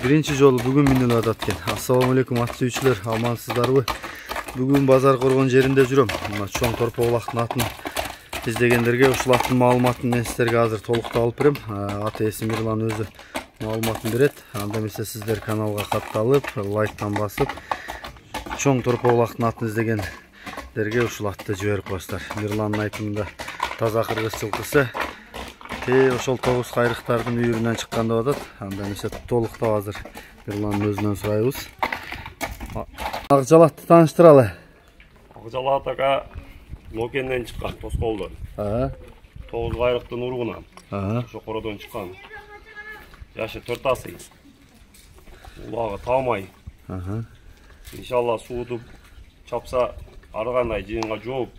Birinci жолу бүгүн минелеп атат экен. Ассаламу алейкум ат сүйүүчүлөр, амансыздарбы? Бүгүн базар коргон жеринде жүрөм. Мына чоң торпоолактын атын издегендерге ушул аттын маалыматын мен сиздерге азыр толуктап алып берем. Ат ээси Мирлан өзү маалыматын берет. Анда эмесе сиздер каналга катталып, лайктан басып, чоң торпоолактын атын издегендерге ушул атты жиберип коесуздар. Мирландын айтымында таза кыргыз жылкысы ошол тогуз кайрыктардын үйүрүнөн чыккан деп атат. Анда эмесе толуктап азыр Мирландын өзүнөн сурайбыз. Акжалатты тааныштыралы. Акжалат ака Мокенден чыккан, Тоскоолдон. Тогуз кайрыктын уругунан. Ошо кородон чыккан. Жашы 4 асый. Улагы таамай. Иншалла сууду чапса ар кандай жыйынга жооп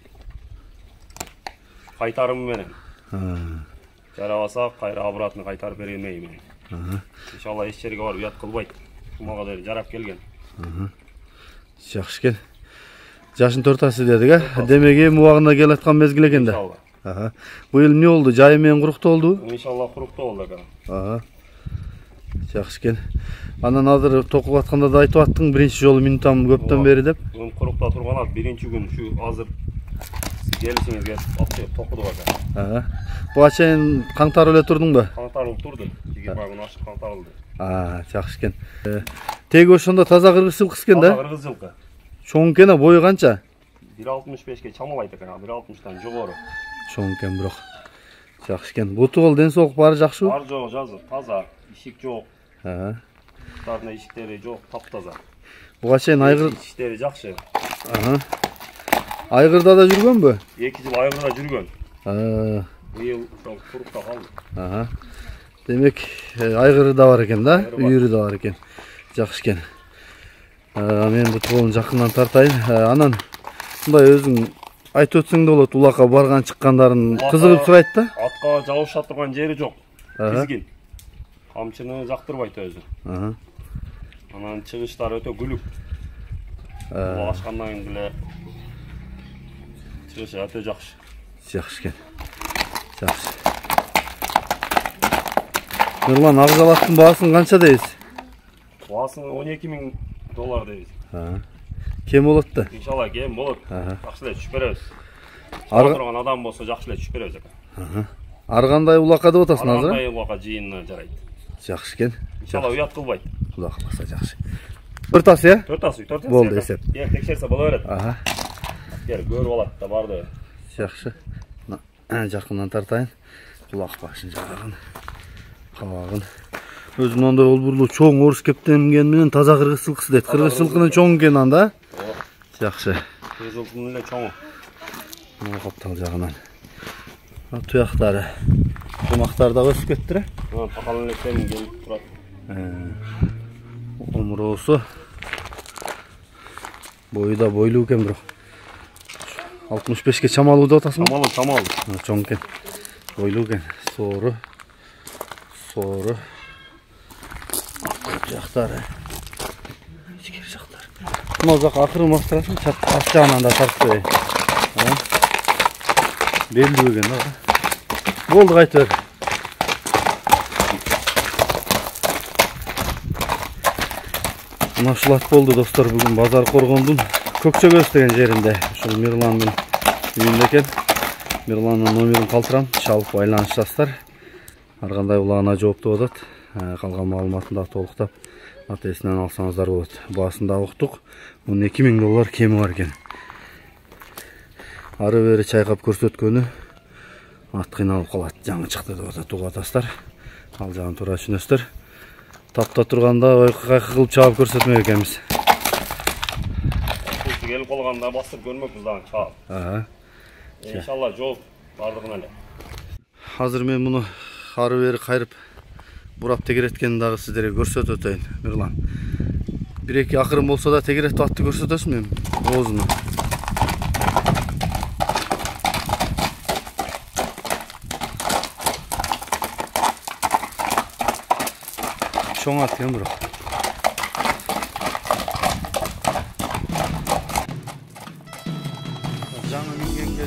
кайтарым менен. Жарабаса кайра обратно кайтарып бермейм. Иншалла эч жерге барып уят кылбайт. Мага да жарап келген. Жакшы экен. Жашын 4 асы дедик, демек эми убагында келаткан мезгил экен да. Иншалла. Быйыл эмне болду? Жайы менен куруктуу болду? Иншалла куруктуу болду ака. Жакшы экен. Анан азыр токуп атканда да айтып аттың биринчи жолу минутам көптөн бери деп. Курукта турган ат биринчи күн ушу азыр келишиңизге токудук ака. Буга чейин каңтарып эле турдуңбу? Каңтарылып турду. 20 күн ашык каңтарылды. Жакшы экен. Теги ошондо таза кыргыз жылкысы экен да? Таза кыргыз жылкы. Чоң экен, бою канча? 1.65ке чамалайт экен, 1.60тан жогору. Чоң экен бирок. Жакшы экен. Буту бол, ден соолук баары жакшыбы? Бар жок, жазыр, таза, ишик жок. Бутарына ишиктери жок, таптаза. Буга чейин айгыр иштери жакшы. Айгырда да жүргөнбү? 2 жыл айгырда жүргөн. Быйыл ошол курукта калды. Демек, айгыры да бар экен да, үйүрү да бар экен. Жакшы экен. Мен бут колун жакындан тартайын. Анан мындай өзүң айтып өтсөң да болот, улакка барган чыккандарын кызыгып сурайт да. Атка жабыша турган жери жок. Кизгин. Камчыны жактырбайт өзү. Анан чыгыштары өтө күлүк. Ашкандан кийин эле чыгышы өтө жакшы. Жакшы экен. Жакшы. Мирлан, акжалаттын баасын канча дейсиз? Баасын $12.000 дейбиз. Кем болот да? Иншалла кем болот. Жакшы эле түшүп беребиз. Турган адам болсо жакшы эле түшүп беребиз ака. Ар кандай улакка деп атасың азыр? Ар кандай улакка жыйынына жарайт. Жакшы экен. Иншалла уят кылбайт. Кудай кааласа жакшы. 4 асы, э? 4 асы, 4 асы. Болду эсеп. Текшерсе боло берет. Көрүп алат да барды. Жакшы. Жакындан тартайын. Кулак башын жарагын, кабагын. Өзү мындай олбурлуу чоң орус кептенген менен таза кыргыз жылкысы дейт. Кыргыз жылкынын чоң экен анда. Жакшы. Кыргыз жылкынын эле чоңу. Мына каптал жагынан. Туяктары, тумактар да өсүп кетти. Такал электен келип турат. Омуроосу бою да бойлуу экен бирок. 65ке чамалуу деп атасың? Чамалуу. Чоң экен. Бойлуу экен. Соору. Жактары. Ичкери жактары. Мына жак акырын бастырасың, ас жагынан да тартып берейин. Белдүү экен да. Болду, кайтып бер. Мына ушул ат болду достор, бүгүн базар коргондун Көкчөгөз деген жеринде. Ушул Мирландын үйүндө экен. Мирландын номерин калтырам, чалып байланышасыздар. Ар кандай улагына жооптоп атат. Калган маалыматын да толуктап ат ээсинен алсаңыздар болот. Баасын да уктук. $12.000 кеми бар экен. Ары бери чайкап көрсөткөнү ат кыйналып калат, жаңы чыкты деп атат, угуп атасыздар. Ал жагын туура түшүнөсүздөр. Тапта турганда кайкы кылып чаап көрсөтмөк экенбиз. Келип калганда басып көрмөкпүз дагы чаап. Иншалла жооп бардыгына эле. Азыр мен муну ары бери кайрып бурап тегереткенин дагы сиздерге көрсөтүп өтөйүн, Мирлан. 1-2 акырын болсо да тегеретип атты көрсөтөсүң мен оозуну. Чоң ат экен бирок. Жаңы мингенге